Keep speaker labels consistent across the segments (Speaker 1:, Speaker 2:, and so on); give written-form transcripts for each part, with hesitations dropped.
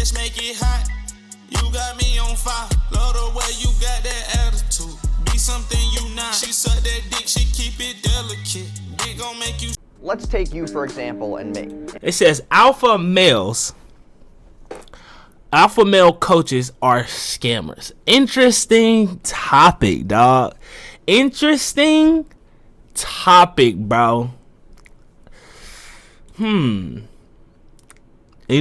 Speaker 1: bitch, make it hot. You got me on fire. Love the way you got that attitude. Be something you not. She suck that dick, she keep it delicate. Dick gon' make you.
Speaker 2: Let's take you, for example, and me.
Speaker 3: It says alpha male coaches are scammers. Interesting topic, dog. Interesting topic, bro. You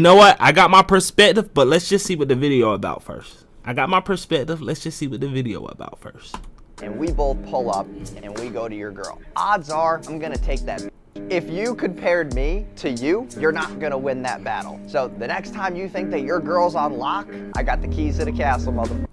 Speaker 3: know what? I got my perspective, but let's just see what the video about first. Let's just see what the video about first.
Speaker 2: And we both pull up and we go to your girl. Odds are I'm gonna take that. If you compared me to you, you're not gonna win that battle. So the next time you think that your girl's on lock, I got the keys to the castle, motherfucker.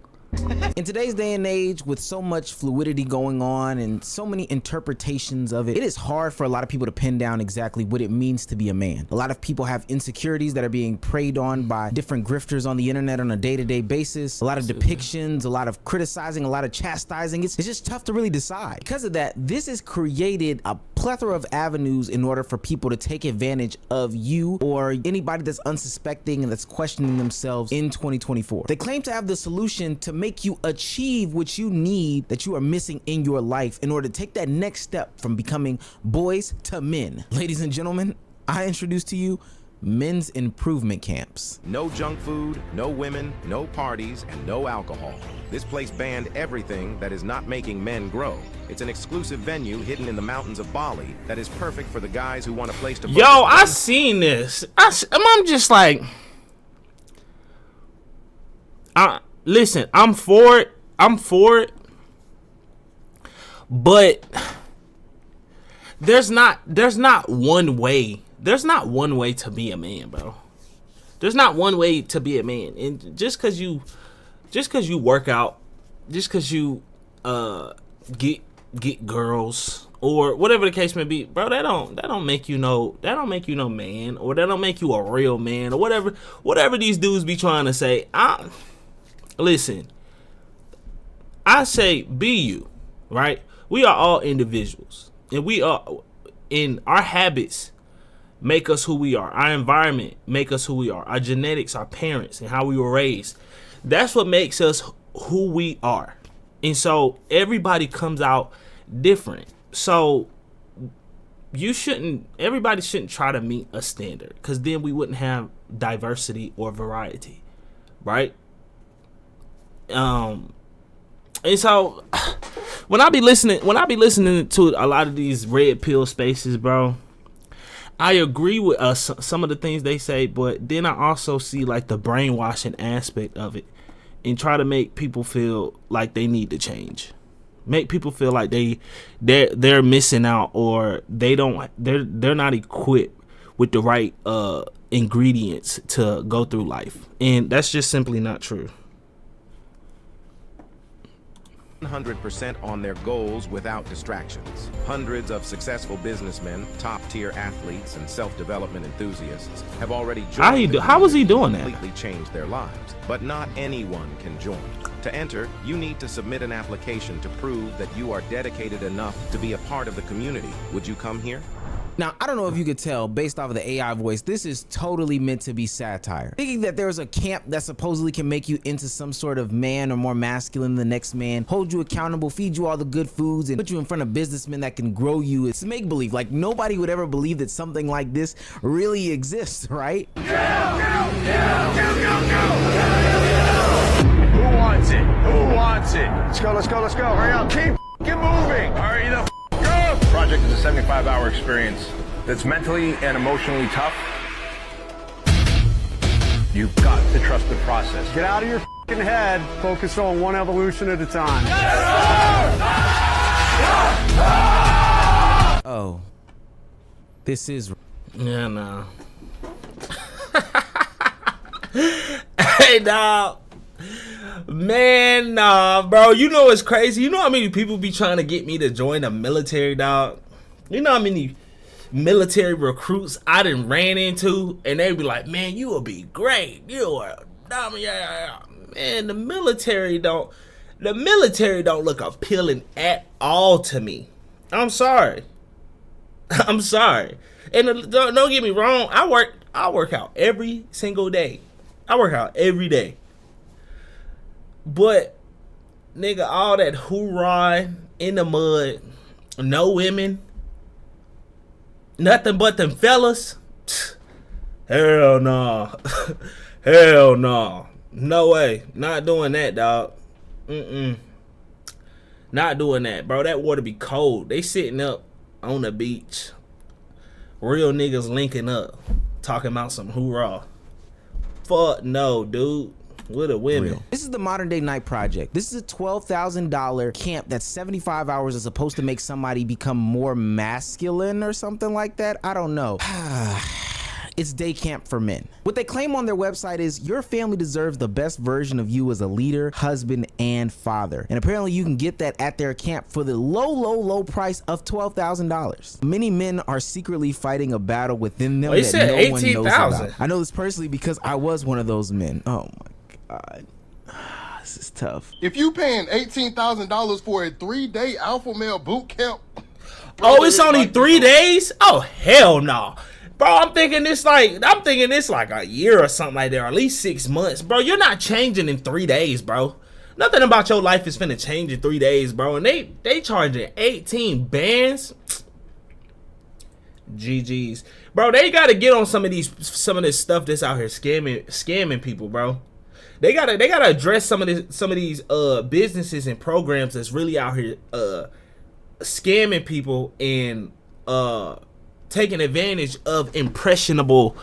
Speaker 4: In today's day and age, with so much fluidity going on and so many interpretations of it, it is hard for a lot of people to pin down exactly what it means to be a man. A lot of people have insecurities that are being preyed on by different grifters on the internet on a day-to-day basis. A lot of depictions, a lot of criticizing, a lot of chastising. It's just tough to really decide. Because of that, this has created a plethora of avenues in order for people to take advantage of you or anybody that's unsuspecting and that's questioning themselves in 2024. They claim to have the solution to make you achieve what you need that you are missing in your life in order to take that next step from becoming boys to men. Ladies and gentlemen, I introduce to you men's improvement camps.
Speaker 5: No junk food, no women, no parties, and no alcohol. This place banned everything that is not making men grow. It's an exclusive venue hidden in the mountains of Bali that is perfect for the guys who want a place to
Speaker 3: Yo, I seen this. I'm just like, listen, I'm for it, but there's not one way to be a man, bro. There's not one way to be a man, and just cause you work out, just cause you get girls or whatever the case may be, bro, that don't make you no man, or that don't make you a real man, or whatever these dudes be trying to say. Listen, I say be you, right? We are all individuals, and our habits make us who we are. Our environment make us who we are. Our genetics, our parents, and how we were raised. That's what makes us who we are. And so everybody comes out different. So everybody shouldn't try to meet a standard, because then we wouldn't have diversity or variety, right? And so when I be listening to a lot of these red pill spaces, bro, I agree with some of the things they say, but then I also see like the brainwashing aspect of it, and try to make people feel like they need to change, make people feel like they're missing out, or they're not equipped with the right ingredients to go through life, and that's just simply not true.
Speaker 5: 100% on their goals without distractions. Hundreds of successful businessmen, top-tier athletes, and self-development enthusiasts have already joined.
Speaker 3: How was he doing that?
Speaker 5: Completely changed their lives, but not anyone can join. To enter, you need to submit an application to prove that you are dedicated enough to be a part of the community. Would you come here?
Speaker 4: Now, I don't know if you could tell based off of the AI voice, this is totally meant to be satire. Thinking that there's a camp that supposedly can make you into some sort of man or more masculine than the next man, hold you accountable, feed you all the good foods, and put you in front of businessmen that can grow you. It's make-believe. Like, nobody would ever believe that something like this really exists, right?
Speaker 6: Who wants it? Who wants it? Let's go, let's go, let's go. Hurry up. Keep moving. Hurry the up. Project is a 75-hour experience that's mentally and emotionally tough. You've got to trust the process.
Speaker 7: Get out of your head. Focus on one evolution at a time.
Speaker 4: Oh. This is...
Speaker 3: Yeah, no. Hey, dog. Man, nah, bro. You know what's crazy? You know how many people be trying to get me to join the military, dog? You know how many military recruits I done ran into, and they be like, man, you will be great. You are dumb. Yeah. Man, the military don't look appealing at all to me. I'm sorry. I'm sorry. And don't get me wrong, I work out every single day. I work out every day. But, nigga, all that hoorah in the mud, no women, nothing but them fellas. Hell no. Hell no. No way. Not doing that, dog. Not doing that, bro. That water be cold. They sitting up on the beach. Real niggas linking up. Talking about some hoorah. Fuck no, dude. With the women.
Speaker 4: Real. This is the Modern Day Night Project. This is a $12,000 camp that's 75 hours is supposed to make somebody become more masculine or something like that. I don't know. It's day camp for men. What they claim on their website is your family deserves the best version of you as a leader, husband, and father. And apparently you can get that at their camp for the low price of $12,000. Many men are secretly fighting a battle within them that no one knows about. I know this personally because I was one of those men. Oh my God. This is tough.
Speaker 8: If you paying $18,000 for a 3-day alpha male boot camp. Bro,
Speaker 3: oh, it's only 3 days? Oh, hell no. Bro, I'm thinking this like a year or something like that, or at least 6 months. Bro, you're not changing in 3 days, bro. Nothing about your life is finna change in 3 days, bro. And they charging 18 bands. GG's. Bro, they gotta get on some of this stuff that's out here scamming people, bro. They gotta address some of these businesses and programs that's really out here scamming people and taking advantage of impressionable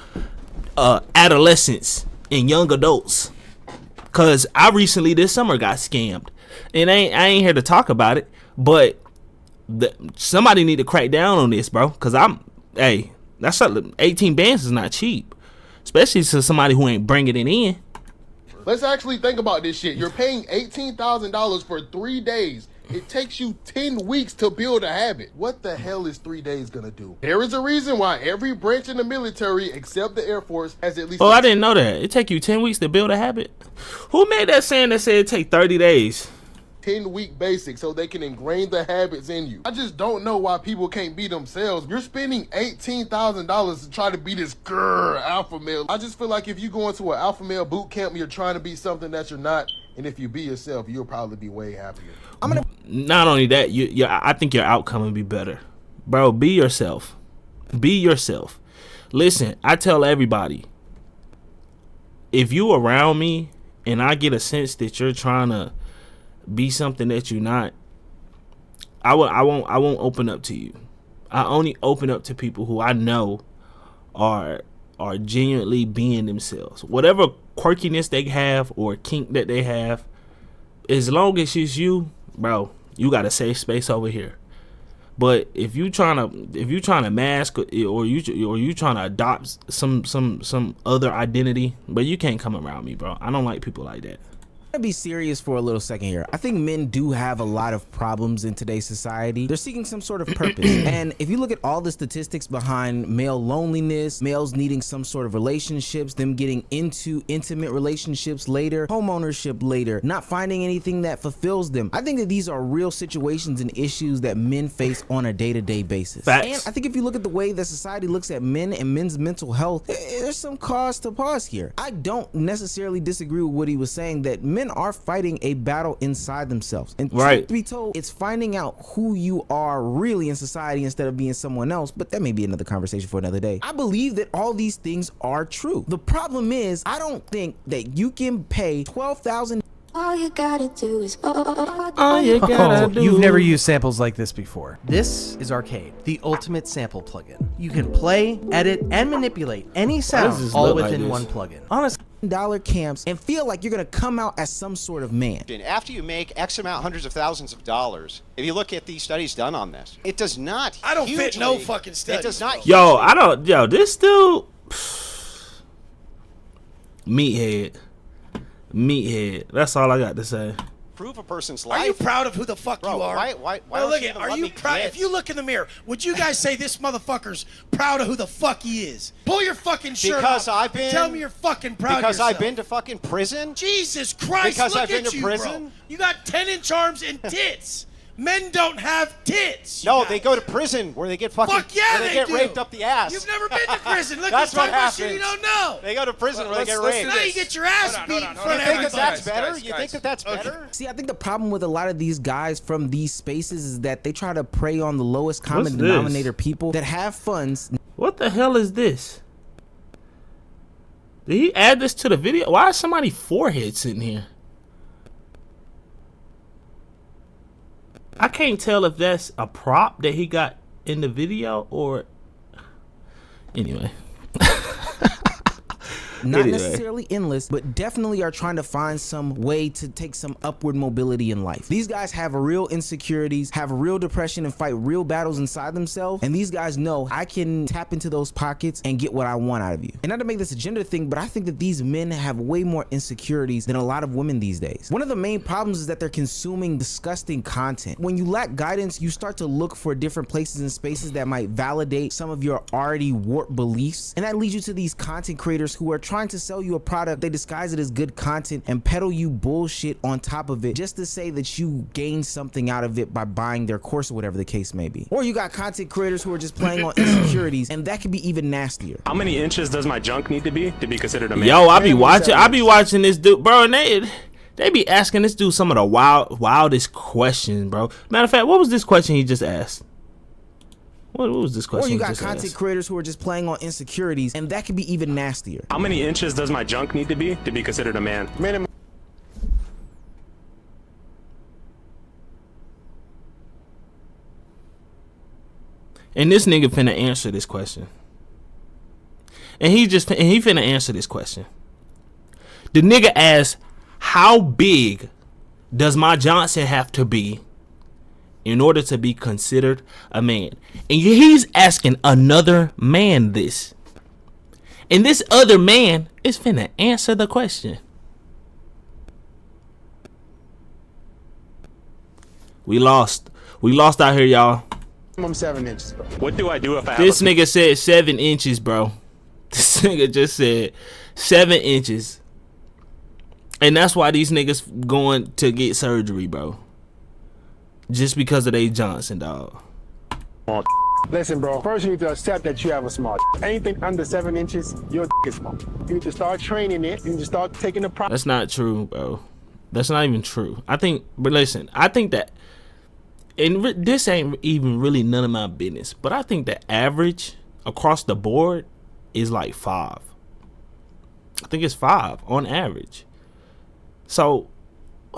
Speaker 3: adolescents and young adults. Cause I recently this summer got scammed, and I ain't here to talk about it, but somebody need to crack down on this, bro. Cause that's 18 bands is not cheap, especially to somebody who ain't bringing it in.
Speaker 8: Let's actually think about this shit. You're paying $18,000 for 3 days. It takes you 10 weeks to build a habit. What the hell is 3 days gonna do? There is a reason why every branch in the military, except the Air Force, has at least...
Speaker 3: Oh, I didn't know that. It take you 10 weeks to build a habit? Who made that saying that said it take 30 days?
Speaker 8: 10-week basic so they can ingrain the habits in you. I just don't know why people can't be themselves. You're spending $18,000 to try to be this alpha male. I just feel like if you go into an alpha male boot camp, you're trying to be something that you're not. And if you be yourself, you'll probably be way happier.
Speaker 3: Not only that, I think your outcome will be better. Bro, be yourself. Be yourself. Listen, I tell everybody, if you around me and I get a sense that you're trying to be something that you're not, I won't open up to you. I only open up to people who I know are genuinely being themselves. Whatever quirkiness they have or kink that they have, as long as it's you, bro, you got a safe space over here. But if you trying to mask or you trying to adopt some other identity, but you can't come around me, bro. I don't like people like that.
Speaker 4: To be serious for a little second here. I think men do have a lot of problems in today's society. They're seeking some sort of purpose. And if you look at all the statistics behind male loneliness, males needing some sort of relationships, them getting into intimate relationships later, home ownership later, not finding anything that fulfills them, I think that these are real situations and issues that men face on a day-to-day basis.
Speaker 3: Facts.
Speaker 4: And I think if you look at the way that society looks at men and men's mental health, there's some cause to pause here. I don't necessarily disagree with what he was saying, that men are fighting a battle inside themselves. And truth be told, it's finding out who you are really in society instead of being someone else, but that may be another conversation for another day. I believe that all these things are true. The problem is, I don't think that you can pay $12,000.
Speaker 9: All you gotta do is
Speaker 10: You've never used samples like this before.
Speaker 11: This is Arcade, the ultimate sample plugin. You can play, edit, and manipulate any sound all within one plugin.
Speaker 4: Honestly, dollar camps and feel like you're gonna come out as some sort of man.
Speaker 12: After you make X amount, hundreds of thousands of dollars, if you look at these studies done on this, it does not.
Speaker 13: I don't fit no fucking studies.
Speaker 12: It does not.
Speaker 3: Yo, this dude, meathead. That's all I got to say.
Speaker 12: Prove a person's life.
Speaker 13: Are you proud of who the fuck you are?
Speaker 12: Why
Speaker 13: look at, are you proud? If you look in the mirror, would you guys say this motherfucker's proud of who the fuck he is? Pull your fucking shirt off. Tell me you're fucking proud of yourself.
Speaker 12: Because I've been to fucking prison.
Speaker 13: Jesus Christ,
Speaker 12: because
Speaker 13: look
Speaker 12: I've been
Speaker 13: at
Speaker 12: to
Speaker 13: you,
Speaker 12: prison.
Speaker 13: bro. You got 10-inch arms and tits. Men don't have tits.
Speaker 12: No, they go to prison where they get fucking.
Speaker 13: Fuck yeah,
Speaker 12: where they get
Speaker 13: do.
Speaker 12: raped up the ass.
Speaker 13: You've never been to prison. Look,
Speaker 12: That's
Speaker 13: you're
Speaker 12: what
Speaker 13: talking about shit
Speaker 12: happens.
Speaker 13: you don't know.
Speaker 12: They go to prison where they get
Speaker 13: Let's
Speaker 12: raped.
Speaker 13: now you get your ass beat in front of
Speaker 12: You think that
Speaker 13: everybody.
Speaker 12: that's better? You think that that's better?
Speaker 4: See, I think the problem with a lot of these guys from these spaces is that they try to prey on the lowest common
Speaker 3: What's this?
Speaker 4: denominator people that have funds.
Speaker 3: What the hell is this? Did he add this to the video? Why is somebody's forehead sitting here? I can't tell if that's a prop that he got in the video or... Anyway.
Speaker 4: Not necessarily endless, but definitely are trying to find some way to take some upward mobility in life. These guys have real insecurities, have real depression, and fight real battles inside themselves. And these guys know I can tap into those pockets and get what I want out of you. And not to make this a gender thing, but I think that these men have way more insecurities than a lot of women these days. One of the main problems is that they're consuming disgusting content. When you lack guidance, you start to look for different places and spaces that might validate some of your already warped beliefs. And that leads you to these content creators who are trying to sell you a product, they disguise it as good content and peddle you bullshit on top of it just to say that you gained something out of it by buying their course or whatever the case may be. Or you got content creators who are just playing on insecurities, and that can be even nastier.
Speaker 14: How many inches does my junk need to be considered a man?
Speaker 3: Yo, I be watching this dude, bro, and they be asking this dude some of the wildest questions, bro. Matter of fact, what was this question he just asked? What was this question?
Speaker 4: Or you got content creators who are just playing on insecurities, and that can be even nastier.
Speaker 14: How many inches does my junk need to be considered a man?
Speaker 7: Minimum.
Speaker 3: And this nigga finna answer this question. And he finna answer this question. The nigga asked, how big does my Johnson have to be in order to be considered a man? And he's asking another man this. And this other man is finna answer the question. We lost out here, y'all.
Speaker 7: I'm 7 inches, bro.
Speaker 14: What do I do if I have
Speaker 3: This nigga said 7 inches, bro. This nigga just said 7 inches. And that's why these niggas going to get surgery, bro. Just because of they Johnson, dog.
Speaker 7: Listen, bro. First, you need to accept that you have a small. Anything under 7 inches, your is small. You need to start training it. You need to start taking the problem.
Speaker 3: That's not true, bro. That's not even true. I think, but listen, I think that, and this ain't even really none of my business, but I think the average across the board is like 5. I think it's 5 on average. So,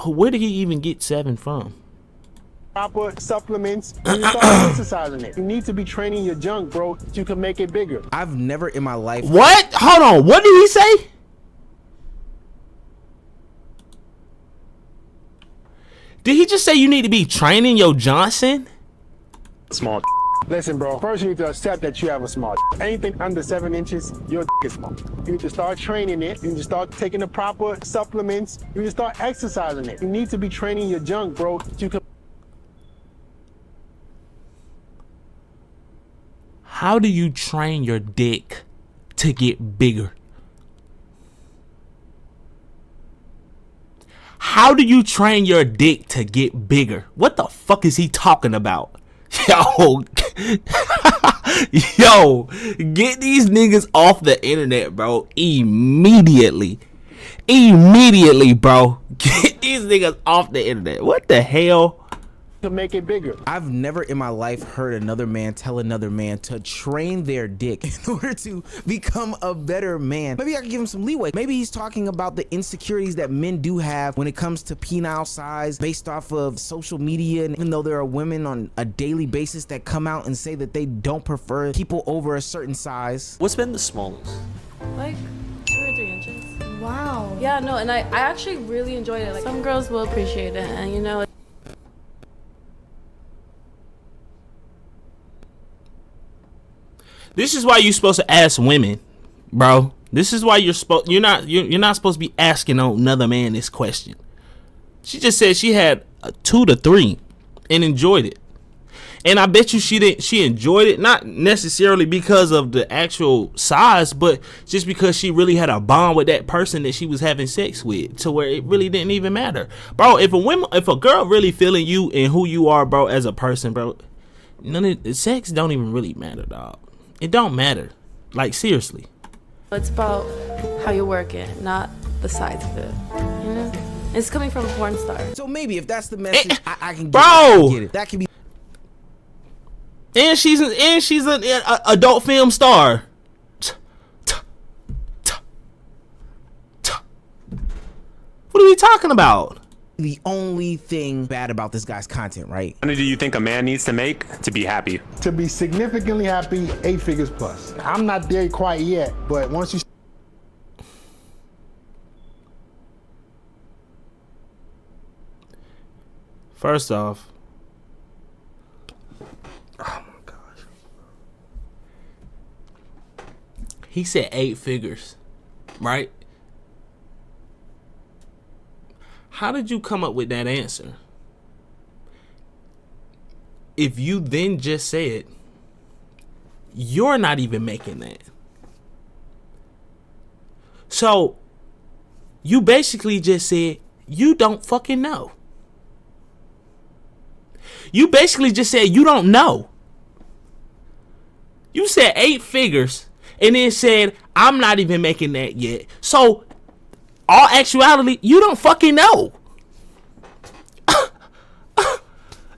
Speaker 3: where did he even get 7 from?
Speaker 7: Proper supplements, and you start exercising it. You need to be training your junk, bro, so you can make it bigger.
Speaker 4: I've never in my life.
Speaker 3: What? Hold on. What did he say? Did he just say you need to be training your Johnson?
Speaker 14: Small.
Speaker 7: Listen, bro. First, you need to accept that you have a small. Anything under 7 inches, your is small. You need to start training it. You need to start taking the proper supplements. You need to start exercising it. You need to be training your junk, bro, so you can.
Speaker 3: How do you train your dick to get bigger? How do you train your dick to get bigger? What the fuck is he talking about? Yo, yo, get these niggas off the internet, bro. Immediately, bro. Get these niggas off the internet. What the hell?
Speaker 7: To make it bigger.
Speaker 4: I've never in my life heard another man tell another man to train their dick in order to become a better man. Maybe I could give him some leeway. Maybe he's talking about the insecurities that men do have when it comes to penile size based off of social media. And even though there are women on a daily basis that come out and say that they don't prefer people over a certain size.
Speaker 15: What's been the smallest?
Speaker 16: Like 2 or 3 inches. Wow. Yeah, no, and I actually really enjoyed it. Like, some girls will appreciate it, and you know.
Speaker 3: This is why you're supposed to ask women, bro. This is why you're not supposed to be asking another man this question. She just said she had a 2 to 3 and enjoyed it. And I bet you she enjoyed it, not necessarily because of the actual size, but just because she really had a bond with that person that she was having sex with, to where it really didn't even matter. Bro, if a girl really feeling you and who you are, bro, as a person, bro, none of the sex don't even really matter, dog. It don't matter. Like, seriously.
Speaker 16: It's about how you work it, not the size of it. You know? It's coming from a porn star.
Speaker 4: So maybe if that's the message, I can
Speaker 3: get
Speaker 4: it. That can be.
Speaker 3: And she's an adult film star. What are we talking about?
Speaker 4: The only thing bad about this guy's content, right?
Speaker 14: How many do you think a man needs to make to be happy?
Speaker 7: To be significantly happy, 8 figures plus. I'm not there quite yet, but once you...
Speaker 3: First off, oh my gosh, he said 8 figures, right? How did you come up with that answer? If you then just said you're not even making that. So you basically just said you don't fucking know. You basically just said you don't know. You said 8 figures and then said I'm not even making that yet. So all actuality, you don't fucking know.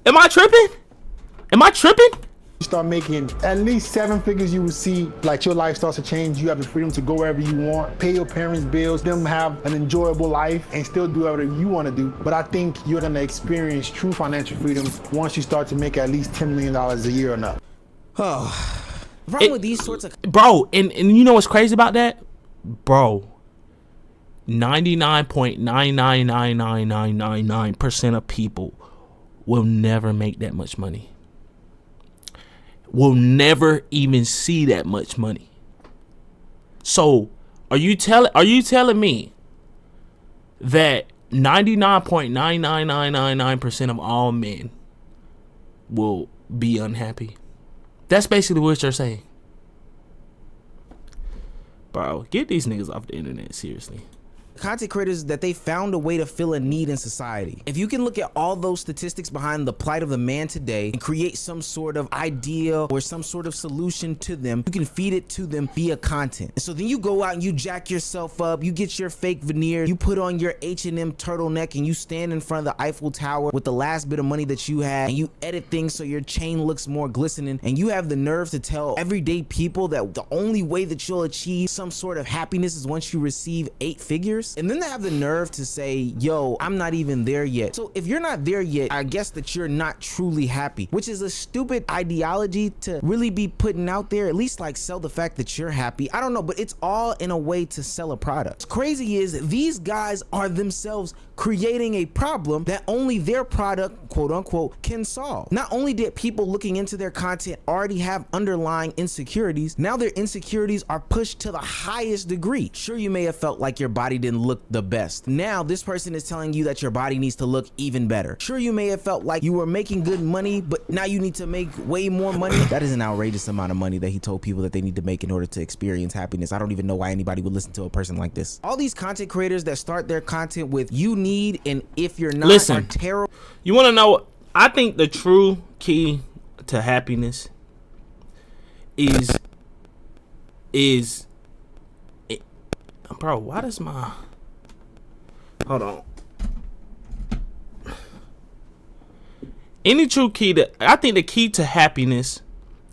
Speaker 3: Am I tripping? Am I tripping?
Speaker 7: You start making at least 7 figures, you will see like your life starts to change. You have the freedom to go wherever you want, pay your parents' bills, them have an enjoyable life and still do whatever you want to do. But I think you're going to experience true financial freedom once you start to make at least $10 million a year or not.
Speaker 4: Oh, wrong with these sorts of...
Speaker 3: Bro, and you know what's crazy about that? Bro, 99.9999999% of people will never make that much money. Will never even see that much money. So, are you telling me that 99.99999% of all men will be unhappy? That's basically what you're saying. Bro, get these niggas off the internet, seriously.
Speaker 4: Content creators that they found a way to fill a need in society. If you can look at all those statistics behind the plight of the man today and create some sort of idea or some sort of solution to them, you can feed it to them via content. And so then you go out and you jack yourself up, you get your fake veneer, you put on your H&M turtleneck and you stand in front of the Eiffel Tower with the last bit of money that you had and you edit things so your chain looks more glistening, and you have the nerve to tell everyday people that the only way that you'll achieve some sort of happiness is once you receive 8 figures. And then they have the nerve to say, yo, I'm not even there yet. So if you're not there yet, I guess that you're not truly happy, which is a stupid ideology to really be putting out there. At least like sell the fact that you're happy. I don't know, but it's all in a way to sell a product. What's crazy is these guys are themselves creating a problem that only their product, quote unquote, can solve. Not only did people looking into their content already have underlying insecurities, now their insecurities are pushed to the highest degree. Sure, you may have felt like your body didn't look the best. Now this person is telling you that your body needs to look even better. Sure, you may have felt like you were making good money, but now you need to make way more money. That is an outrageous amount of money that he told people that they need to make in order to experience happiness. I don't even know why anybody would listen to a person like this. All these content creators that start their content with "you need" and "if you're not" are terrible.
Speaker 3: You want to know? I think the true key to happiness is bro, why does my... Hold on. Any true key to... I think the key to happiness,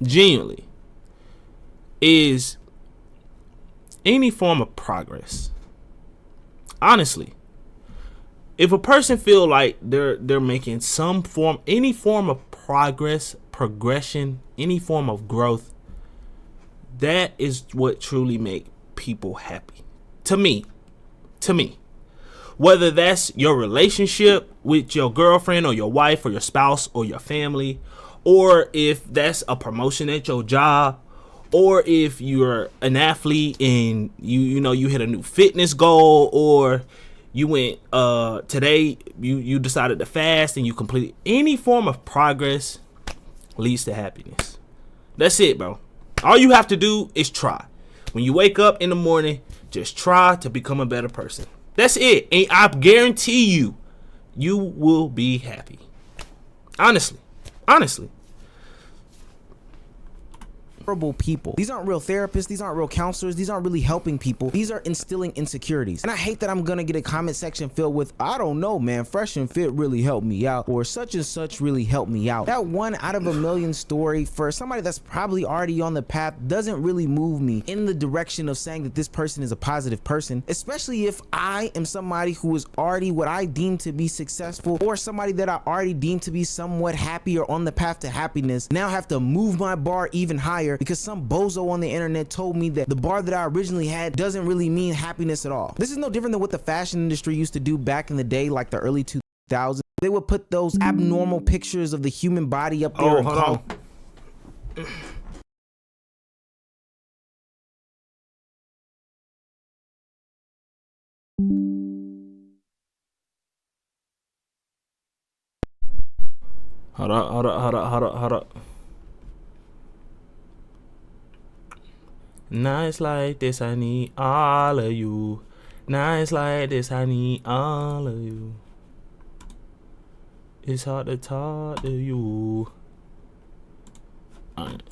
Speaker 3: genuinely, is any form of progress. Honestly. If a person feel like they're making some form, any form of progression, any form of growth, that is what truly make people happy. To me, whether that's your relationship with your girlfriend or your wife or your spouse or your family, or if that's a promotion at your job, or if you're an athlete and you hit a new fitness goal, or you went today you decided to fast and you completed any form of progress, leads to happiness. That's it, bro. All you have to do is try. When you wake up in the morning, just try to become a better person. That's it. And I guarantee you, you will be happy. Honestly.
Speaker 4: People. These aren't real therapists. These aren't real counselors. These aren't really helping people. These are instilling insecurities. And I hate that I'm gonna get a comment section filled with, I don't know, man, Fresh and Fit really helped me out, or such and such really helped me out. That 1 out of a million story for somebody that's probably already on the path doesn't really move me in the direction of saying that this person is a positive person, especially if I am somebody who is already what I deem to be successful, or somebody that I already deem to be somewhat happy or on the path to happiness. Now have to move my bar even higher because some bozo on the internet told me that the bar that I originally had doesn't really mean happiness at all. This is no different than what the fashion industry used to do back in the day, like the early 2000s. They would put those abnormal pictures of the human body up there and call.
Speaker 3: Hold up. Nights like this, I need all of you. Nights like this, I need all of you. It's hard to talk to you. All right.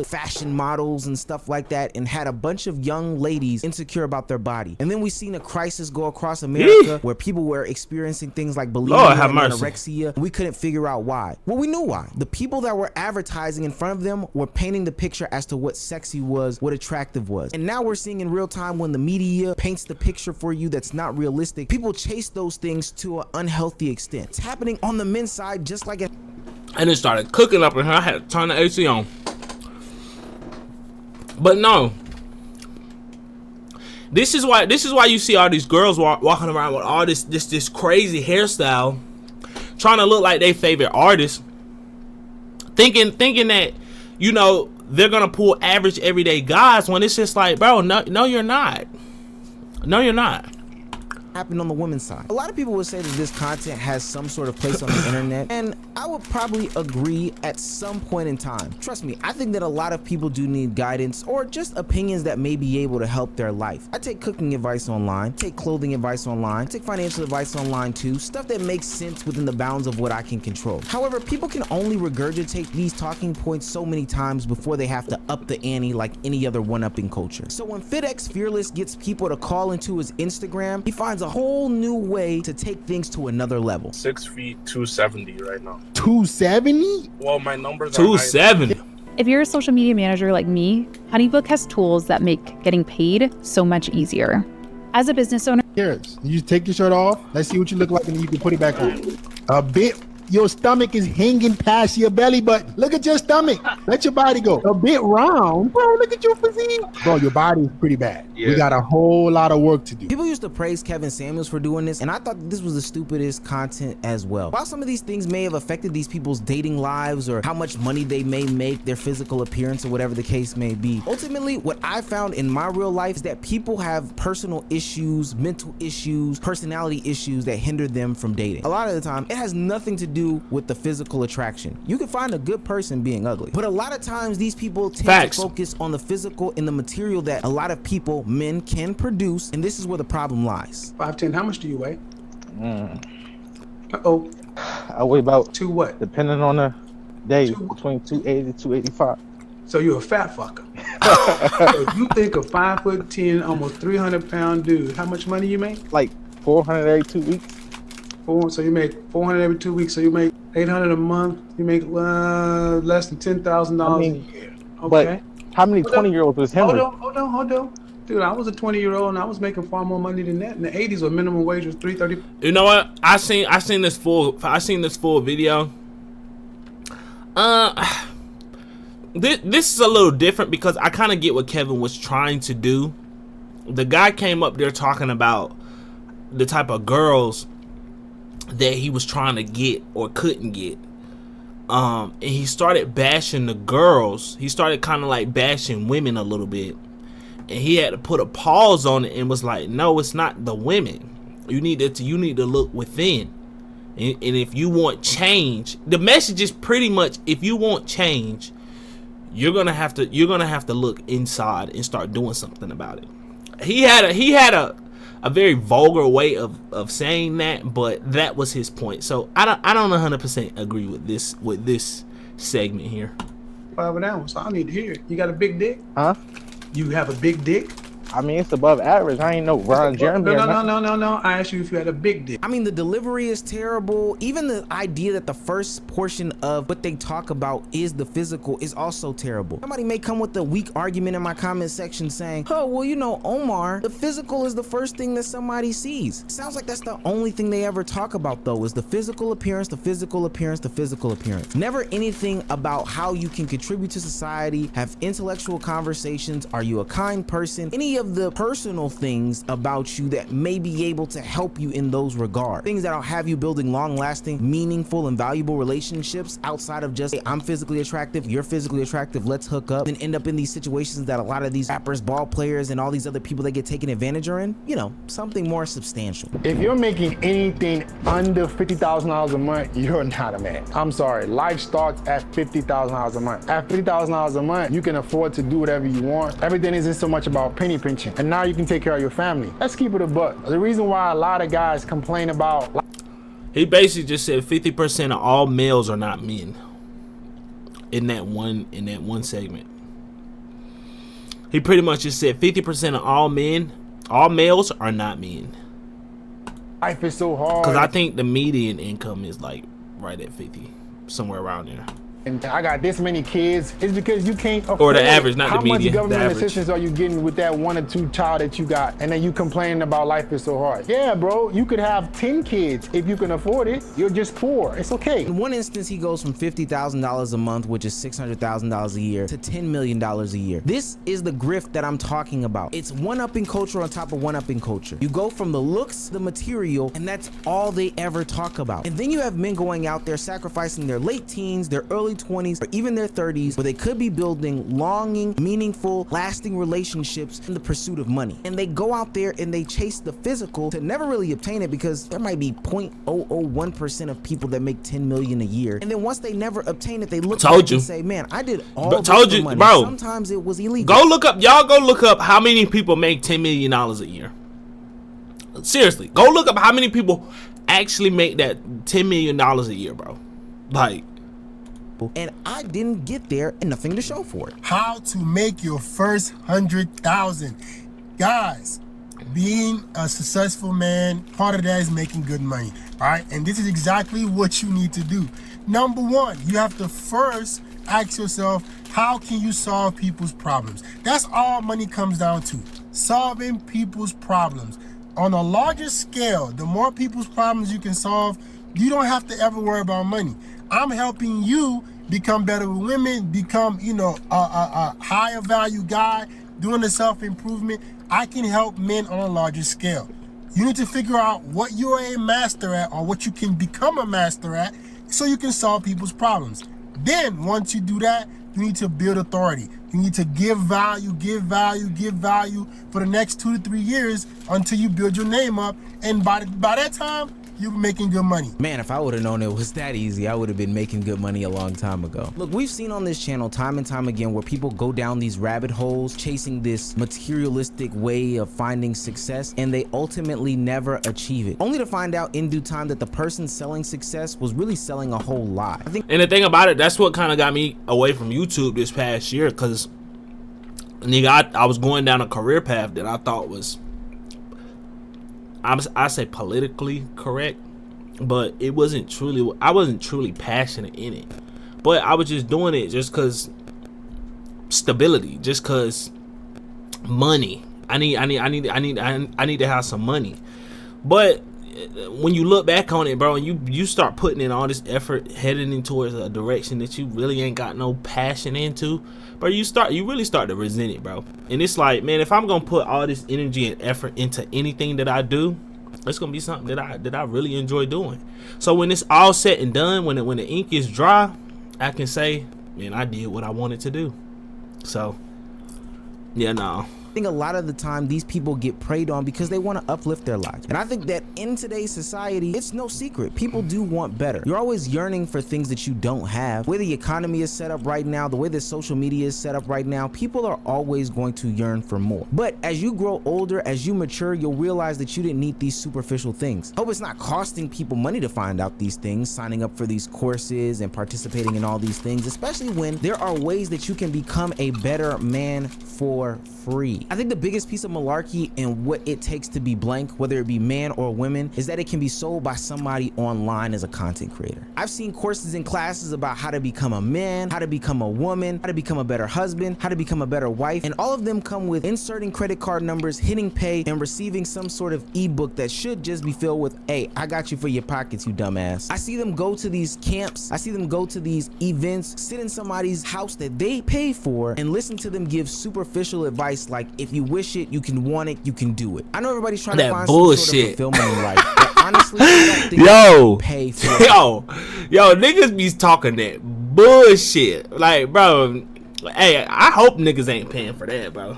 Speaker 4: Fashion models and stuff like that, and had a bunch of young ladies insecure about their body. And then we seen a crisis go across America where people were experiencing things like bulimia and anorexia. We couldn't figure out why. Well, we knew why. The people that were advertising in front of them were painting the picture as to what sexy was, what attractive was. And now we're seeing in real time when the media paints the picture for you that's not realistic, people chase those things to an unhealthy extent. It's happening on the men's side just like it.
Speaker 3: And it started cooking up in here. I had to turn the AC on. But no, this is why you see all these girls walking around with all this crazy hairstyle, trying to look like their favorite artist, thinking that, you know, they're gonna pull average everyday guys, when it's just like, bro, no you're not. No, you're not.
Speaker 4: Happened on the women's side. A lot of people would say that this content has some sort of place on the internet, and I would probably agree at some point in time. Trust me, I think that a lot of people do need guidance or just opinions that may be able to help their life. I take cooking advice online, take clothing advice online, take financial advice online too, stuff that makes sense within the bounds of what I can control. However, people can only regurgitate these talking points so many times before they have to up the ante like any other one-upping culture. So when FitX Fearless gets people to call into his Instagram, he finds a whole new way to take things to another level.
Speaker 15: 6 feet 270 right now.
Speaker 7: 270?
Speaker 15: Well, my numbers are
Speaker 3: 270.
Speaker 17: If you're a social media manager like me, HoneyBook has tools that make getting paid so much easier. As a business owner,
Speaker 7: you take your shirt off. Let's see what you look like, and then you can put it back on. A bit. Your stomach is hanging past your belly button. Look at your stomach. Let your body go. A bit round. Bro, look at your physique. Bro, your body is pretty bad. Yeah. We got a whole lot of work to do.
Speaker 4: People used to praise Kevin Samuels for doing this, and I thought this was the stupidest content as well. While some of these things may have affected these people's dating lives or how much money they may make, their physical appearance or whatever the case may be, ultimately what I found in my real life is that people have personal issues, mental issues, personality issues that hinder them from dating. A lot of the time, it has nothing to do with the physical attraction. You can find a good person being ugly, but a lot of times these people tend to focus on the physical and the material that a lot of people, men, can produce, and this is where the problem lies.
Speaker 18: 5'10", how much do you weigh?
Speaker 19: Uh-oh. I weigh about
Speaker 18: two what?
Speaker 19: Depending on the day, between 280 to 285.
Speaker 18: So you're a fat fucker. So you think a 5'10", almost 300-pound dude, how much money you make?
Speaker 19: Like 400 every 2 weeks.
Speaker 18: So you make 400 every 2 weeks. So you make 800 a month. You make less than $10,000 a year. Okay.
Speaker 19: But how many 20-year-olds was him?
Speaker 18: Hold on. Dude, I was a 20-year-old and I was making far more money than that. In the 80s, where minimum wage was $3.30.
Speaker 3: You know what? I seen this full video. This is a little different because I kind of get what Kevin was trying to do. The guy came up there talking about the type of girls that he was trying to get or couldn't get, and he started bashing the girls. He started kind of like bashing women a little bit, and he had to put a pause on it and was like, no, it's not the women. You need to look within. And if you want change, the message is pretty much, if you want change, you're gonna have to look inside and start doing something about it. He had a very vulgar way of saying that, but that was his point. So I don't 100% agree with this segment here.
Speaker 18: Whatever that was, I need to hear it. You got a big dick?
Speaker 19: Huh?
Speaker 18: You have a big dick?
Speaker 19: I mean, it's above average. I ain't no Ron Jeremy.
Speaker 18: No. I asked you if you had a big dick.
Speaker 4: I mean, the delivery is terrible. Even the idea that the first portion of what they talk about is the physical is also terrible. Somebody may come with a weak argument in my comment section saying, oh, well, you know, Omar, the physical is the first thing that somebody sees. Sounds like that's the only thing they ever talk about, though, is the physical appearance, the physical appearance, the physical appearance. Never anything about how you can contribute to society, have intellectual conversations, are you a kind person, any of the personal things about you that may be able to help you in those regards. Things that'll have you building long-lasting, meaningful, and valuable relationships outside of just, hey, I'm physically attractive, you're physically attractive, let's hook up, and end up in these situations that a lot of these rappers, ball players, and all these other people that get taken advantage are in. You know, something more substantial.
Speaker 7: If you're making anything under $50,000 a month, you're not a man. I'm sorry, life starts at $50,000 a month. At $50,000 a month, you can afford to do whatever you want. Everything isn't so much about penny pinching. And now you can take care of your family. Let's keep it a buck. The reason why a lot of guys complain about...
Speaker 3: He basically just said 50% of all males are not men. In that one segment. He pretty much just said 50% of all males are not men.
Speaker 7: Life is so hard.
Speaker 3: Because I think the median income is like right at 50, somewhere around there.
Speaker 7: And I got this many kids. It's because you can't afford.
Speaker 3: Or the average, not the median.
Speaker 7: How much government assistance are you getting with that 1 or 2 child that you got? And then you complaining about life is so hard. Yeah, bro, you could have 10 kids if you can afford it. You're just poor. It's okay.
Speaker 4: In one instance, he goes from $50,000 a month, which is $600,000 a year, to $10 million a year. This is the grift that I'm talking about. It's one-upping culture on top of one-upping culture. You go from the looks, the material, and that's all they ever talk about. And then you have men going out there sacrificing their late teens, their early 20s, or even their 30s, where they could be building longing, meaningful, lasting relationships in the pursuit of money. And they go out there and they chase the physical to never really obtain it, because there might be 0.001% of people that make 10 million a year. And then once they never obtain it, they look back and say, man, I did all this for money.
Speaker 3: Bro,
Speaker 4: sometimes it was illegal.
Speaker 3: Go look up how many people make $10 million a year. Seriously, go look up how many people actually make that $10 million a year, bro. Like,
Speaker 4: and I didn't get there and nothing to show for it.
Speaker 20: How to make your first 100,000. Guys, being a successful man, part of that is making good money, all right? And this is exactly what you need to do. Number one, you have to first ask yourself, how can you solve people's problems? That's all money comes down to, solving people's problems. On a larger scale, the more people's problems you can solve, you don't have to ever worry about money. I'm helping you become better with women, become, you know, a higher value guy, doing the self-improvement. I can help men on a larger scale. You need to figure out what you're a master at, or what you can become a master at, so you can solve people's problems. Then once you do that, you need to build authority. You need to give value for the next 2 to 3 years until you build your name up. And by that time, you're making good money.
Speaker 4: Man, if I would have known it was that easy, I would have been making good money a long time ago. Look, we've seen on this channel time and time again where people go down these rabbit holes chasing this materialistic way of finding success, and they ultimately never achieve it, only to find out in due time that the person selling success was really selling a whole lie.
Speaker 3: And the thing about it, that's what kind of got me away from YouTube this past year, because nigga, I was going down a career path that I thought was, I say politically correct, but I wasn't truly passionate in it. But I was just doing it just cause stability, just cause money. I need to have some money. But when you look back on it, bro, and you start putting in all this effort heading in towards a direction that you really ain't got no passion into, bro, you really start to resent it, bro. And it's like, man, if I'm gonna put all this energy and effort into anything that I do, it's gonna be something that I really enjoy doing. So when it's all said and done, when the ink is dry, I can say, man, I did what I wanted to do. So yeah, no,
Speaker 4: think a lot of the time these people get preyed on because they want to uplift their lives. And I think that in today's society, it's no secret. People do want better. You're always yearning for things that you don't have. The way the economy is set up right now, the way that social media is set up right now, people are always going to yearn for more. But as you grow older, as you mature, you'll realize that you didn't need these superficial things. Hope it's not costing people money to find out these things, signing up for these courses and participating in all these things, especially when there are ways that you can become a better man for free. I think the biggest piece of malarkey and what it takes to be blank, whether it be man or women, is that it can be sold by somebody online as a content creator. I've seen courses and classes about how to become a man, how to become a woman, how to become a better husband, how to become a better wife, and all of them come with inserting credit card numbers, hitting pay, and receiving some sort of ebook that should just be filled with, hey, I got you for your pockets, you dumbass. I see them go to these camps, I see them go to these events, sit in somebody's house that they pay for, and listen to them give superficial advice like, if you wish it, you can want it, you can do it. I know everybody's trying to find some sort of fulfillment in life, but honestly, I don't think
Speaker 3: yo,
Speaker 4: pay for it.
Speaker 3: Yo, niggas be talking that bullshit. Like, bro, hey, I hope niggas ain't paying for that, bro.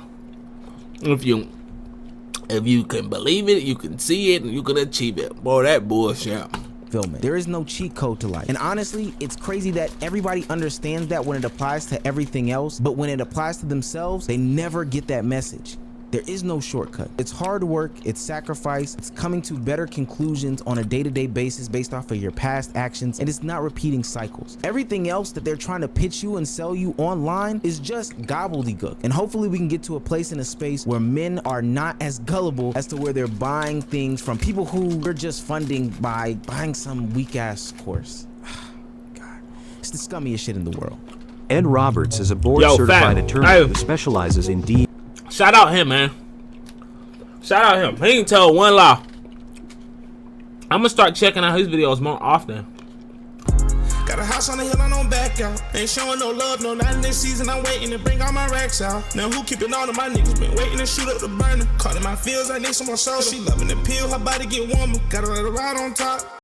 Speaker 3: If you can believe it, you can see it, and you can achieve it. Boy, that bullshit.
Speaker 4: Fulfillment. There is no cheat code to life. And honestly, it's crazy that everybody understands that when it applies to everything else, but when it applies to themselves, they never get that message. There is no shortcut. It's hard work, it's sacrifice, it's coming to better conclusions on a day-to-day basis based off of your past actions, and it's not repeating cycles. Everything else that they're trying to pitch you and sell you online is just gobbledygook. And hopefully we can get to a place in a space where men are not as gullible as to where they're buying things from people who are just funding by buying some weak-ass course. God, it's the scummiest shit in the world.
Speaker 21: Ed Roberts is a board-certified attorney who specializes in
Speaker 3: Shout out him, man. Shout out him. He can tell one lie. I'm gonna start checking out his videos more often.
Speaker 1: Got a house on the hill, I don't back out. Ain't showing no love, no, not in this season. I'm waiting to bring all my racks out. Now who keeping all of my niggas? Been waiting to shoot up the burner. Caught in my fields, I need some more soda. She loving the pill, her body get warmer. Got her right on top.